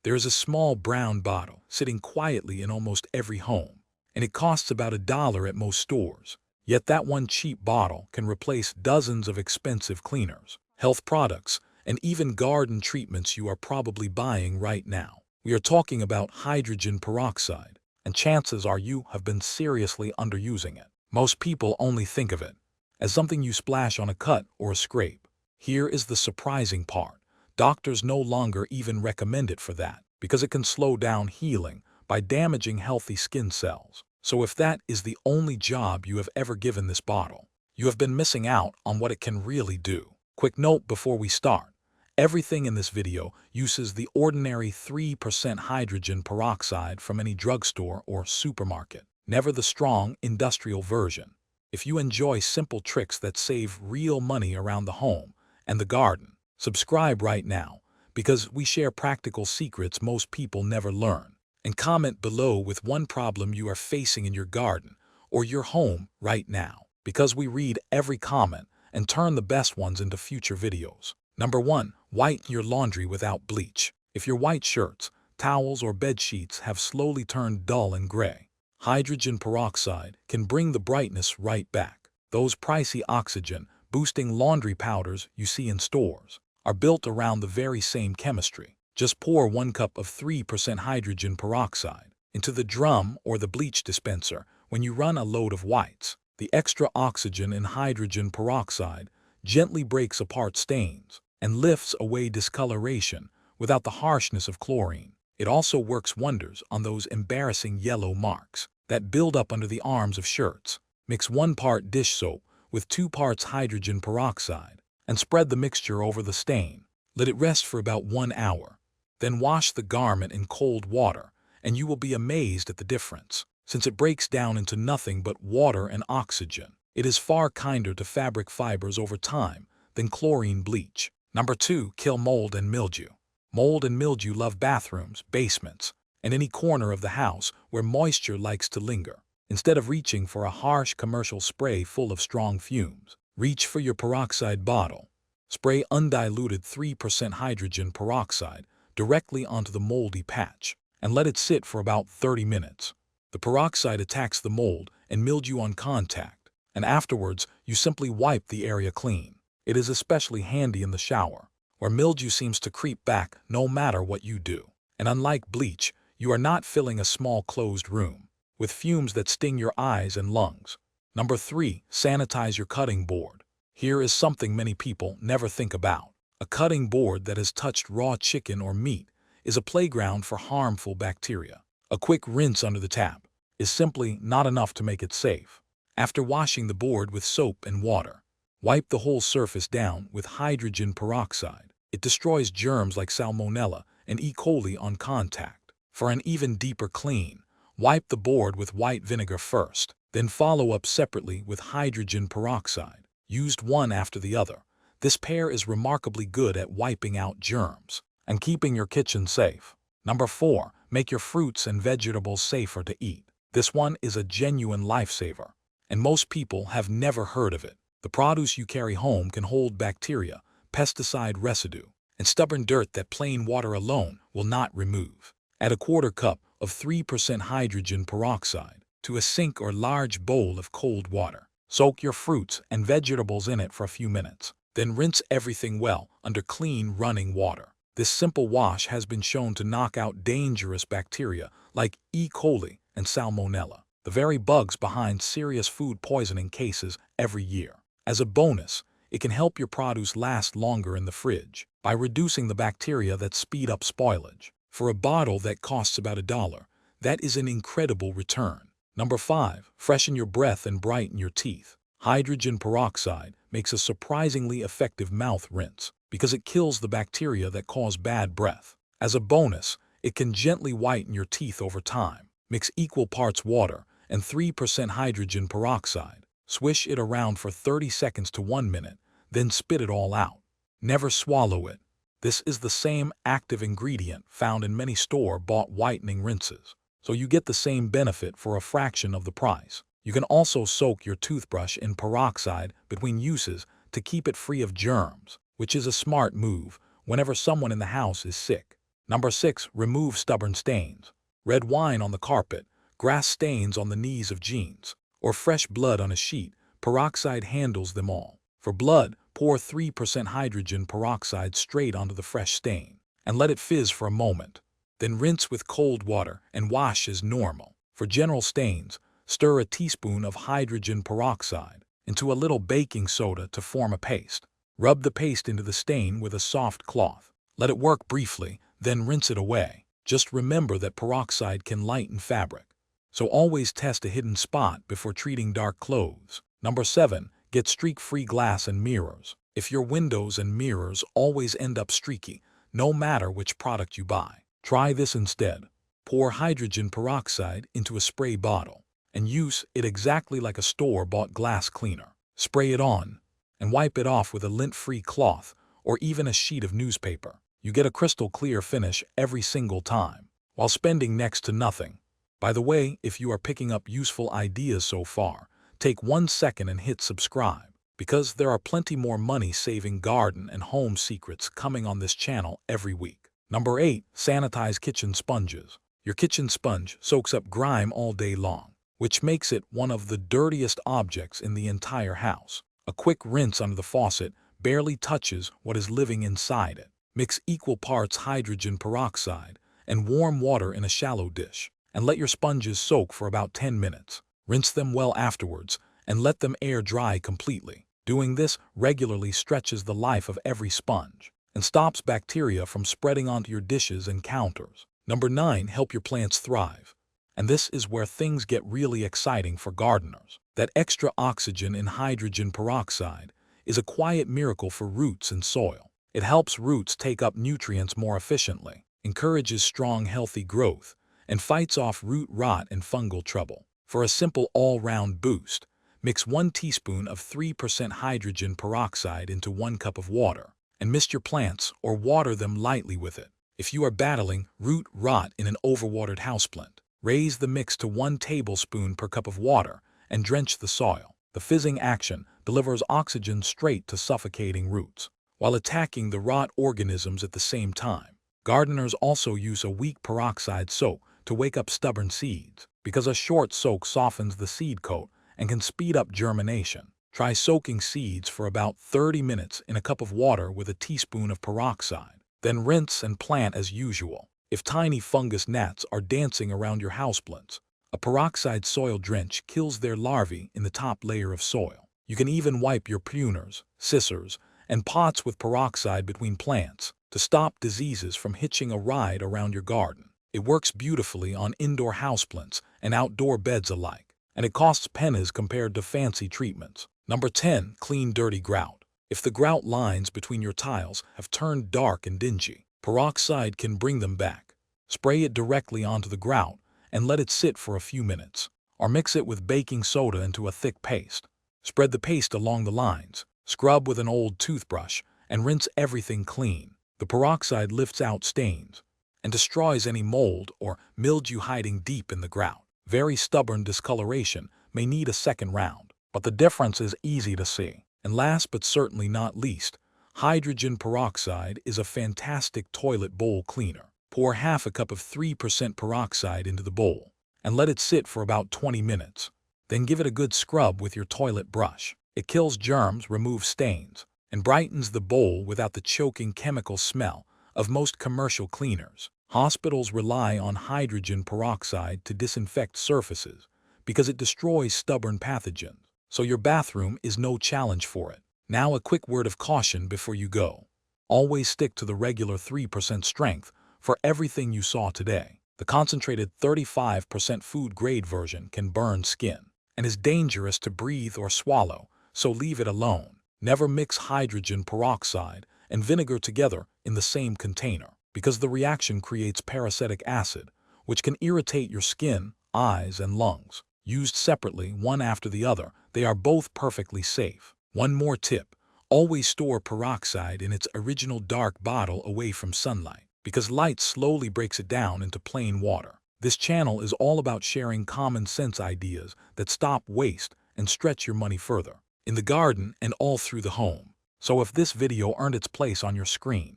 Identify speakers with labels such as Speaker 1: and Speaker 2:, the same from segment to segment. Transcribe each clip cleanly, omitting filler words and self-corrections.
Speaker 1: There is a small brown bottle sitting quietly in almost every home, and it costs about $1 at most stores. Yet that one cheap bottle can replace dozens of expensive cleaners, health products, and even garden treatments you are probably buying right now. We are talking about hydrogen peroxide, and chances are you have been seriously underusing it. Most people only think of it as something you splash on a cut or a scrape. Here is the surprising part. Doctors no longer even recommend it for that, because it can slow down healing by damaging healthy skin cells. So if that is the only job you have ever given this bottle, you have been missing out on what it can really do. Quick note before we start. Everything in this video uses the ordinary 3% hydrogen peroxide from any drugstore or supermarket, never the strong industrial version. If you enjoy simple tricks that save real money around the home and the garden, subscribe right now, because we share practical secrets most people never learn. And comment below with one problem you are facing in your garden or your home right now, because we read every comment and turn the best ones into future videos. Number 1. Whiten your laundry without bleach. If your white shirts, towels, or bed sheets have slowly turned dull and gray, hydrogen peroxide can bring the brightness right back. Those pricey oxygen-boosting laundry powders you see in stores are built around the very same chemistry. Just pour 1 cup of 3% hydrogen peroxide into the drum or the bleach dispenser when you run a load of whites. The extra oxygen in hydrogen peroxide gently breaks apart stains and lifts away discoloration without the harshness of chlorine. It also works wonders on those embarrassing yellow marks that build up under the arms of shirts. Mix 1 part dish soap with 2 parts hydrogen peroxide and spread the mixture over the stain. Let it rest for about 1 hour. Then wash the garment in cold water, and you will be amazed at the difference. Since it breaks down into nothing but water and oxygen, it is far kinder to fabric fibers over time than chlorine bleach. Number 2. Kill mold and mildew. Mold and mildew love bathrooms, basements, and any corner of the house where moisture likes to linger. Instead of reaching for a harsh commercial spray full of strong fumes, reach for your peroxide bottle. Spray undiluted 3% hydrogen peroxide directly onto the moldy patch and let it sit for about 30 minutes. The peroxide attacks the mold and mildew on contact, and afterwards you simply wipe the area clean. It is especially handy in the shower, where mildew seems to creep back no matter what you do. And unlike bleach, you are not filling a small closed room with fumes that sting your eyes and lungs. Number 3. Sanitize your cutting board. Here is something many people never think about. A cutting board that has touched raw chicken or meat is a playground for harmful bacteria. A quick rinse under the tap is simply not enough to make it safe. After washing the board with soap and water, wipe the whole surface down with hydrogen peroxide. It destroys germs like salmonella and E. coli on contact. For an even deeper clean, wipe the board with white vinegar first, then follow up separately with hydrogen peroxide, used one after the other. This pair is remarkably good at wiping out germs and keeping your kitchen safe. Number 4. Make your fruits and vegetables safer to eat. This one is a genuine lifesaver, and most people have never heard of it. The produce you carry home can hold bacteria, pesticide residue, and stubborn dirt that plain water alone will not remove. Add a 1/4 cup of 3% hydrogen peroxide to a sink or large bowl of cold water. Soak your fruits and vegetables in it for a few minutes. Then rinse everything well under clean running water. This simple wash has been shown to knock out dangerous bacteria like E. coli and salmonella, the very bugs behind serious food poisoning cases every year. As a bonus, it can help your produce last longer in the fridge by reducing the bacteria that speed up spoilage. For a bottle that costs about $1, that is an incredible return. Number 5. Freshen your breath and brighten your teeth. Hydrogen peroxide makes a surprisingly effective mouth rinse because it kills the bacteria that cause bad breath. As a bonus, it can gently whiten your teeth over time. Mix equal parts water and 3% hydrogen peroxide. Swish it around for 30 seconds to 1 minute, then spit it all out. Never swallow it. This is the same active ingredient found in many store-bought whitening rinses, so you get the same benefit for a fraction of the price. You can also soak your toothbrush in peroxide between uses to keep it free of germs, which is a smart move whenever someone in the house is sick. Number 6. Remove stubborn stains. Red wine on the carpet, grass stains on the knees of jeans, or fresh blood on a sheet, peroxide handles them all. For blood, pour 3% hydrogen peroxide straight onto the fresh stain, and let it fizz for a moment. Then rinse with cold water and wash as normal. For general stains, stir a teaspoon of hydrogen peroxide into a little baking soda to form a paste. Rub the paste into the stain with a soft cloth. Let it work briefly, then rinse it away. Just remember that peroxide can lighten fabric, so always test a hidden spot before treating dark clothes. Number 7. Get streak-free glass and mirrors. If your windows and mirrors always end up streaky, no matter which product you buy, try this instead. Pour hydrogen peroxide into a spray bottle and use it exactly like a store-bought glass cleaner. Spray it on and wipe it off with a lint-free cloth or even a sheet of newspaper. You get a crystal clear finish every single time, while spending next to nothing. By the way, if you are picking up useful ideas so far, take 1 second and hit subscribe, because there are plenty more money-saving garden and home secrets coming on this channel every week. Number 8. Sanitize kitchen sponges. Your kitchen sponge soaks up grime all day long, which makes it one of the dirtiest objects in the entire house. A quick rinse under the faucet barely touches what is living inside it. Mix equal parts hydrogen peroxide and warm water in a shallow dish, and let your sponges soak for about 10 minutes. Rinse them well afterwards and let them air dry completely. Doing this regularly stretches the life of every sponge and stops bacteria from spreading onto your dishes and counters. Number 9. Help your plants thrive. And this is where things get really exciting for gardeners. That extra oxygen in hydrogen peroxide is a quiet miracle for roots and soil. It helps roots take up nutrients more efficiently, encourages strong, healthy growth, and fights off root rot and fungal trouble. For a simple all-round boost, mix 1 teaspoon of 3% hydrogen peroxide into 1 cup of water, and mist your plants or water them lightly with it. If you are battling root rot in an overwatered houseplant, raise the mix to 1 tablespoon per cup of water and drench the soil. The fizzing action delivers oxygen straight to suffocating roots, while attacking the rot organisms at the same time. Gardeners also use a weak peroxide soak to wake up stubborn seeds, because a short soak softens the seed coat and can speed up germination. Try soaking seeds for about 30 minutes in a cup of water with a teaspoon of peroxide. Then rinse and plant as usual. If tiny fungus gnats are dancing around your houseplants, a peroxide soil drench kills their larvae in the top layer of soil. You can even wipe your pruners, scissors, and pots with peroxide between plants to stop diseases from hitching a ride around your garden. It works beautifully on indoor houseplants and outdoor beds alike, and it costs pennies compared to fancy treatments. Number 10. Clean dirty grout. If the grout lines between your tiles have turned dark and dingy, peroxide can bring them back. Spray it directly onto the grout and let it sit for a few minutes, or mix it with baking soda into a thick paste. Spread the paste along the lines, scrub with an old toothbrush, and rinse everything clean. The peroxide lifts out stains and destroys any mold or mildew hiding deep in the grout. Very stubborn discoloration may need a second round, but the difference is easy to see. And last but certainly not least, hydrogen peroxide is a fantastic toilet bowl cleaner. Pour half a cup of 3% peroxide into the bowl and let it sit for about 20 minutes. Then give it a good scrub with your toilet brush. It kills germs, removes stains, and brightens the bowl without the choking chemical smell of most commercial cleaners. Hospitals rely on hydrogen peroxide to disinfect surfaces because it destroys stubborn pathogens, so your bathroom is no challenge for it. Now a quick word of caution before you go. Always stick to the regular 3% strength for everything you saw today. The concentrated 35% food-grade version can burn skin and is dangerous to breathe or swallow, so leave it alone. Never mix hydrogen peroxide and vinegar together in the same container, because the reaction creates peracetic acid, which can irritate your skin, eyes, and lungs. Used separately, one after the other, they are both perfectly safe. One more tip: always store peroxide in its original dark bottle away from sunlight, because light slowly breaks it down into plain water. This channel is all about sharing common sense ideas that stop waste and stretch your money further, in the garden and all through the home. So if this video earned its place on your screen,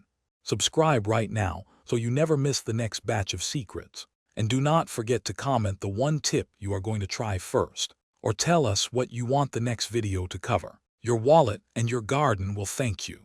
Speaker 1: Subscribe right now so you never miss the next batch of secrets. And do not forget to comment the one tip you are going to try first, or tell us what you want the next video to cover. Your wallet and your garden will thank you.